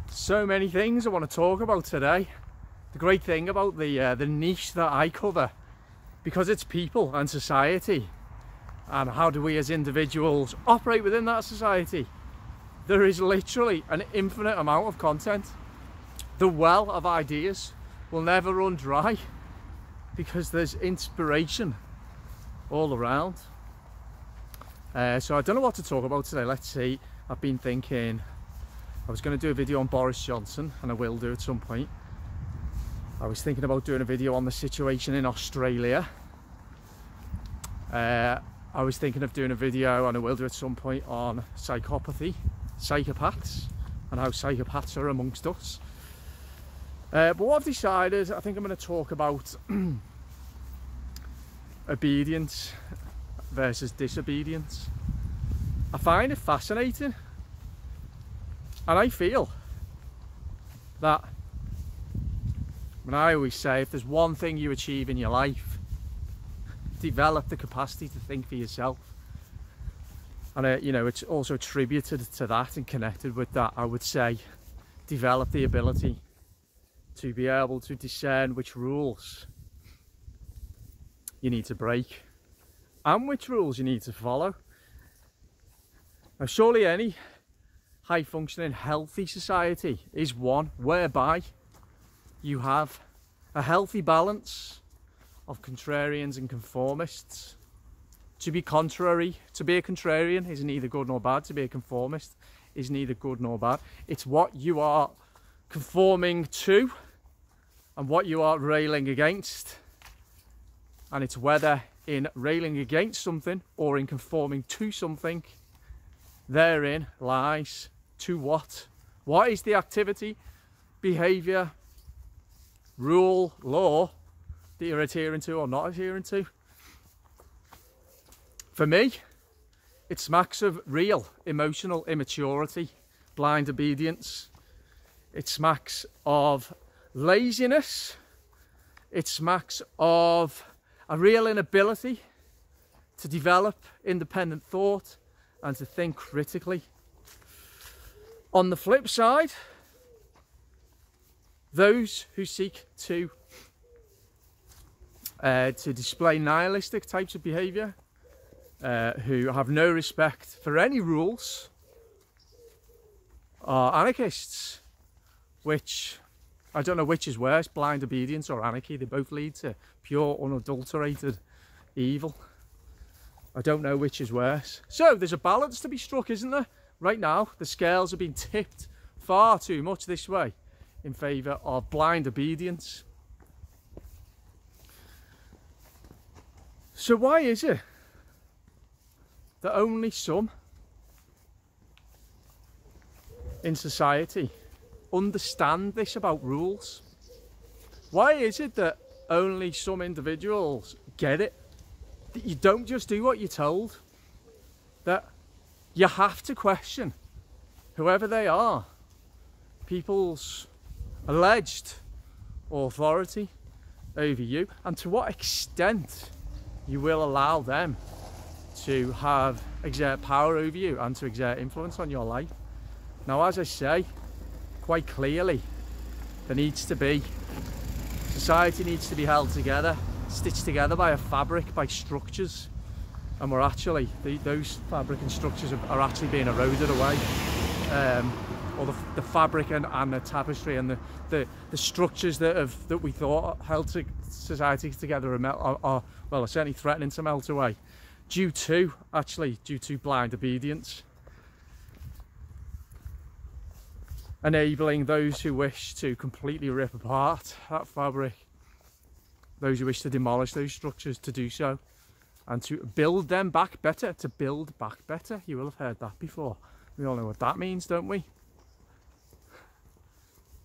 So many things I want to talk about today. The great thing about the niche that I cover, because it's people and society, and how do we as individuals operate within that society, there is literally an infinite amount of content. The well of ideas will never run dry because there's inspiration all around. So I don't know what to talk about today. Let's see. I've been thinking I was going to do a video on Boris Johnson, and I will do at some point. I was thinking about doing a video on the situation in Australia. I was thinking of doing a video, and I will do at some point, on psychopathy, psychopaths, and how psychopaths are amongst us. But what I've decided, I think I'm going to talk about obedience versus disobedience. I find it fascinating, and I feel that, when I always say, if there's one thing you achieve in your life, develop the capacity to think for yourself. And you know, it's also attributed to that and connected with that. I would say develop the ability to be able to discern which rules you need to break and which rules you need to follow. Now, surely any high functioning healthy society is one whereby you have a healthy balance of contrarians and conformists. To be contrary, to be a contrarian is neither good nor bad. To be a conformist is neither good nor bad. It's what you are conforming to and what you are railing against. And it's whether in railing against something or in conforming to something, therein lies to what? What is the activity, behaviour, rule, law that you're adhering to or not adhering to? For me, it smacks of real emotional immaturity, blind obedience. It smacks of laziness. It smacks of a real inability to develop independent thought and to think critically. On the flip side, those who seek to display nihilistic types of behaviour, who have no respect for any rules, are anarchists, which I don't know which is worse, blind obedience or anarchy. They both lead to pure, unadulterated evil. I don't know which is worse. So there's a balance to be struck, isn't there? Right now, the scales have been tipped far too much this way in favour of blind obedience. So why is it that only some in society understand this about rules? Why is it that only some individuals get it? That you don't just do what you're told, that you have to question whoever they are, people's alleged authority over you, and to what extent you will allow them to exert power over you and to exert influence on your life. Now, as I say, quite clearly, society needs to be held together, stitched together by a fabric, by structures, and we're actually, those fabric and structures are actually being eroded away. Or the fabric and the tapestry and the structures that we thought held society together are certainly threatening to melt away due to blind obedience, enabling those who wish to completely rip apart that fabric, those who wish to demolish those structures, to do so and to build them back better, to build back better. You will have heard that before. We all know what that means, don't we?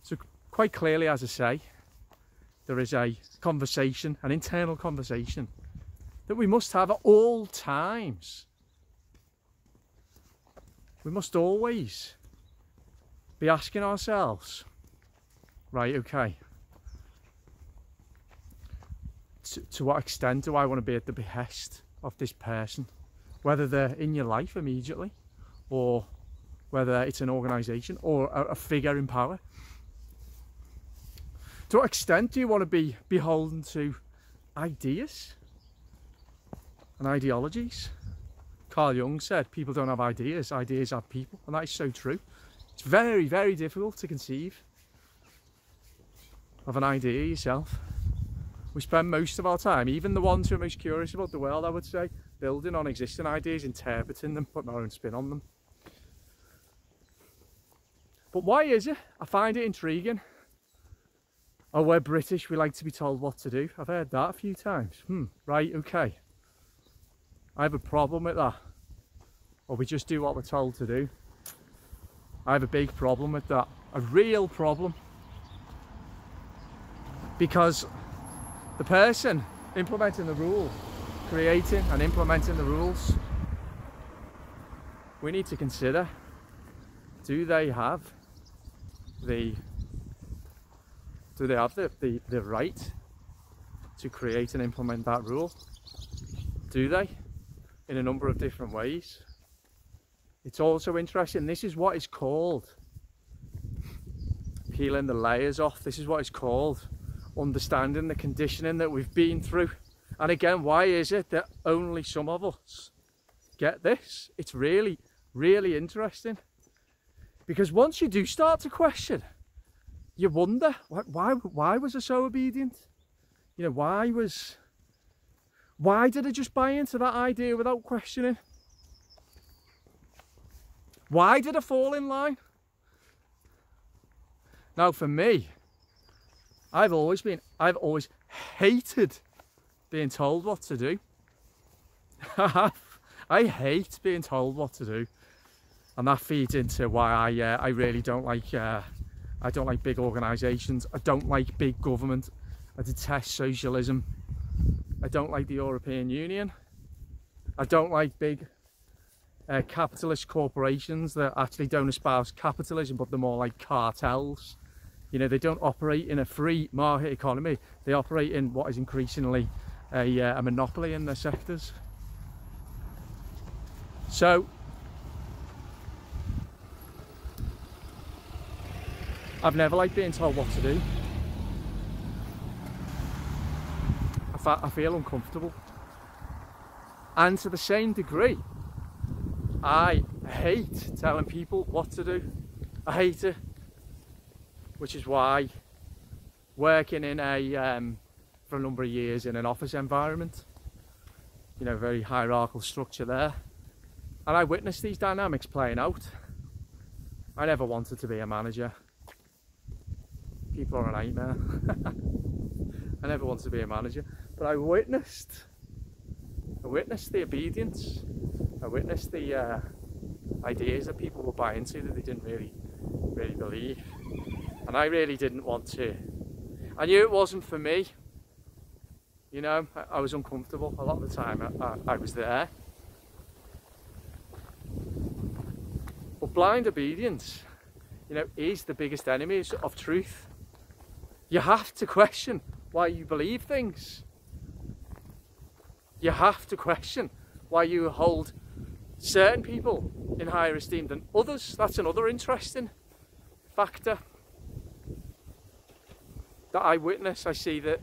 So quite clearly, as I say, there is a conversation, an internal conversation, that we must have at all times. We must always be asking ourselves, right, okay, to what extent do I want to be at the behest of this person, whether they're in your life immediately or whether it's an organisation or a figure in power. To what extent do you want to be beholden to ideas and ideologies? Carl Jung said, people don't have ideas, ideas have people, and that is so true. It's very, very difficult to conceive of an idea yourself. We spend most of our time, even the ones who are most curious about the world, I would say, building on existing ideas, interpreting them, putting our own spin on them. But why is it? I find it intriguing. Oh, we're British, we like to be told what to do. I've heard that a few times. Right, okay. I have a problem with that. Or we just do what we're told to do. I have a big problem with that. A real problem. Because the person implementing the rules, creating and implementing the rules, we need to consider, do they have the right to create and implement that rule? Do they? In a number of different ways. It's also interesting, this is what is called peeling the layers off. This is what is called understanding the conditioning that we've been through. And again, why is it that only some of us get this? It's really, really interesting. Because once you do start to question, you wonder, why was I so obedient? You know, why did I just buy into that idea without questioning? Why did I fall in line? Now for me, I've always hated being told what to do. I hate being told what to do. And that feeds into why I really don't like, I don't like big organisations. I don't like big government. I detest socialism. I don't like the European Union. I don't like big capitalist corporations that actually don't espouse capitalism, but they're more like cartels. You know, they don't operate in a free market economy. They operate in what is increasingly a monopoly in their sectors. So, I've never liked being told what to do. I feel uncomfortable. And to the same degree, I hate telling people what to do. I hate it. Which is why working in for a number of years in an office environment, you know, very hierarchical structure there. And I witnessed these dynamics playing out. I never wanted to be a manager. People are a nightmare. I never wanted to be a manager, but I witnessed the obedience. I witnessed the ideas that people were buying into that they didn't really believe. And I really didn't want to. I knew it wasn't for me. You know, I was uncomfortable a lot of the time. I was there. But blind obedience, you know, is the biggest enemy of truth. You have to question why you believe things. You have to question why you hold certain people in higher esteem than others. That's another interesting factor that I witness. I see that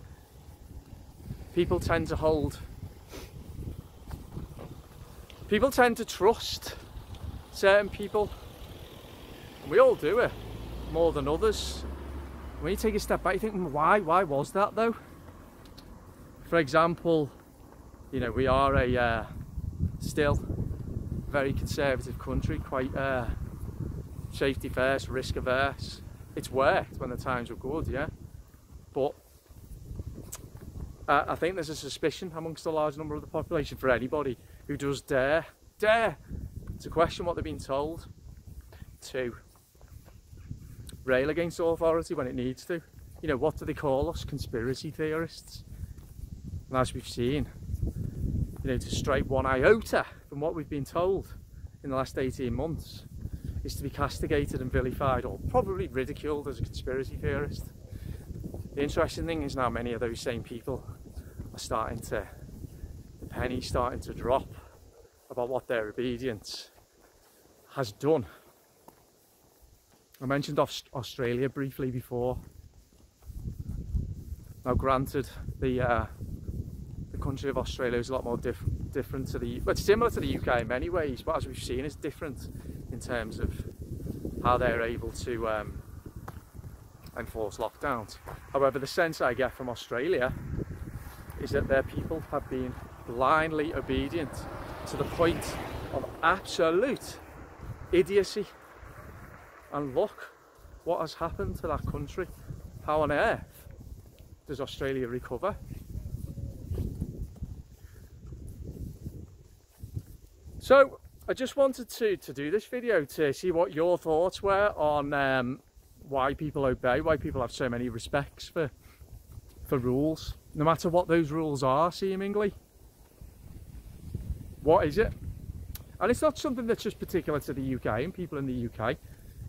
people tend to trust certain people. We all do it more than others. When you take a step back, you think, why was that though? For example, you know, we are a still very conservative country, quite safety first, risk averse. It's worked when the times were good, yeah. But I think there's a suspicion amongst a large number of the population for anybody who does dare to question what they've been told, to rail against authority when it needs to. You know, what do they call us? Conspiracy theorists. And as we've seen, you know, to stray one iota from what we've been told in the last 18 months is to be castigated and vilified, or probably ridiculed as a conspiracy theorist. The interesting thing is now many of those same people are the penny's starting to drop about what their obedience has done I mentioned Australia briefly before. Now granted, the country of Australia is a lot more different to the, well, it's similar to the UK in many ways, but as we've seen, it's different in terms of how they're able to enforce lockdowns. However, the sense I get from Australia is that their people have been blindly obedient to the point of absolute idiocy. And look what has happened to that country. How on earth does Australia recover? So I just wanted to do this video to see what your thoughts were on why people obey, why people have so many respects for rules, no matter what those rules are, seemingly. What is it? And it's not something that's just particular to the UK and people in the UK.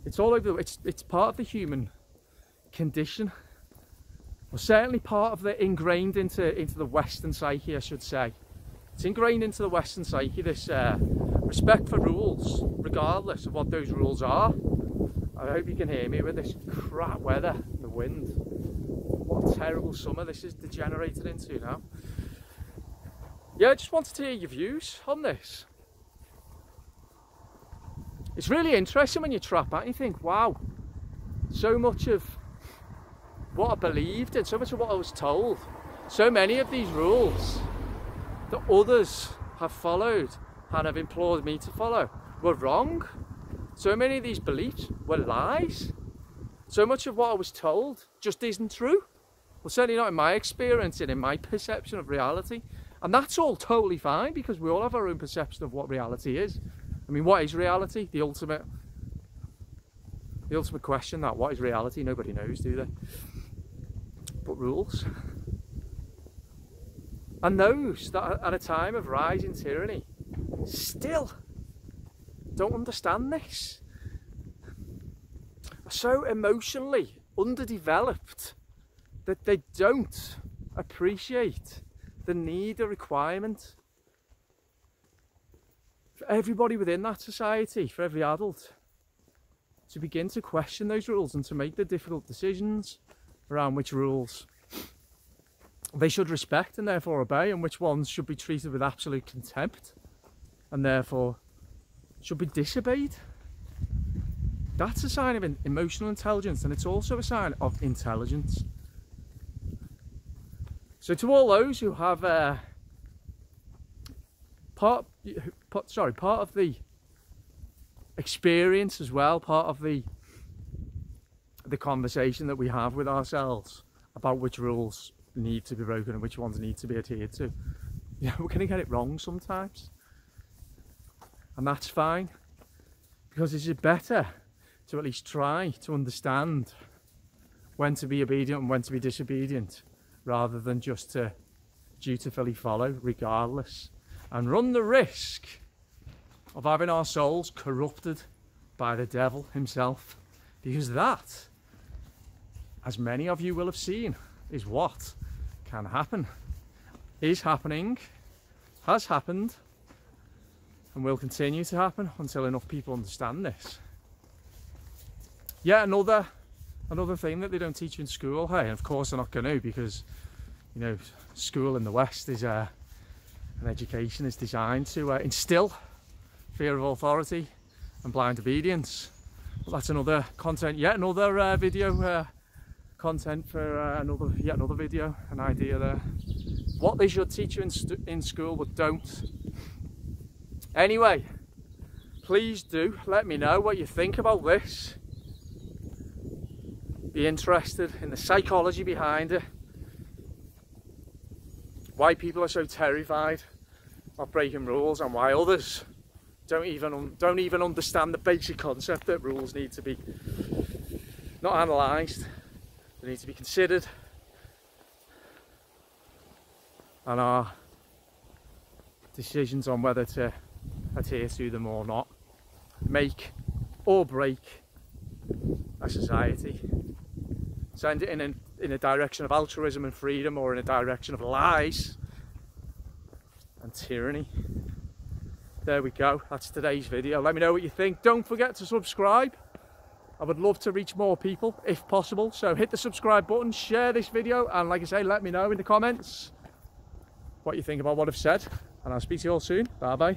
It's all over. It's part of the human condition. Well, certainly part of the ingrained into the Western psyche, I should say. It's ingrained into the Western psyche, this respect for rules, regardless of what those rules are. I hope you can hear me with this crap weather, the wind. What a terrible summer this is degenerated into now. Yeah, I just wanted to hear your views on this. It's really interesting when you trap at and you think, wow, so much of what I believed and so much of what I was told, so many of these rules that others have followed and have implored me to follow were wrong. So many of these beliefs were lies. So much of what I was told just isn't true. Well, certainly not in my experience and in my perception of reality. And that's all totally fine, because we all have our own perception of what reality is. I mean, what is reality? The ultimate question, that what is reality? Nobody knows, do they? But rules. And those that at a time of rising tyranny still don't understand this, are so emotionally underdeveloped that they don't appreciate the need or requirement for everybody within that society, for every adult, to begin to question those rules and to make the difficult decisions around which rules they should respect and therefore obey, and which ones should be treated with absolute contempt and therefore should be disobeyed. That's a sign of emotional intelligence, and it's also a sign of intelligence. So to all those who have part of the experience as well, part of the conversation that we have with ourselves about which rules need to be broken and which ones need to be adhered to. Yeah, we're going to get it wrong sometimes, and that's fine, because it's better to at least try to understand when to be obedient and when to be disobedient, rather than just to dutifully follow regardless, and run the risk of having our souls corrupted by the devil himself. Because that, as many of you will have seen, is what can happen, is happening, has happened, and will continue to happen until enough people understand this. Yeah, another thing that they don't teach you in school, hey, and of course they're not going to, because, you know, school in the West is an education is designed to instill fear of authority and blind obedience. But that's another content, yet another video content for yet another video, an idea there. What they should teach you in school but don't. Anyway, please do let me know what you think about this. Be interested in the psychology behind it, why people are so terrified of breaking rules, and why others don't even understand the basic concept that rules need to be not analysed, they need to be considered, and our decisions on whether to adhere to them or not make or break a society, send it in a direction of altruism and freedom, or in a direction of lies and tyranny. There we go, that's today's video. Let me know what you think. Don't forget to subscribe, I would love to reach more people if possible. So hit the subscribe button, share this video, and like I say, let me know in the comments what you think about what I've said. And I'll speak to you all soon. Bye bye.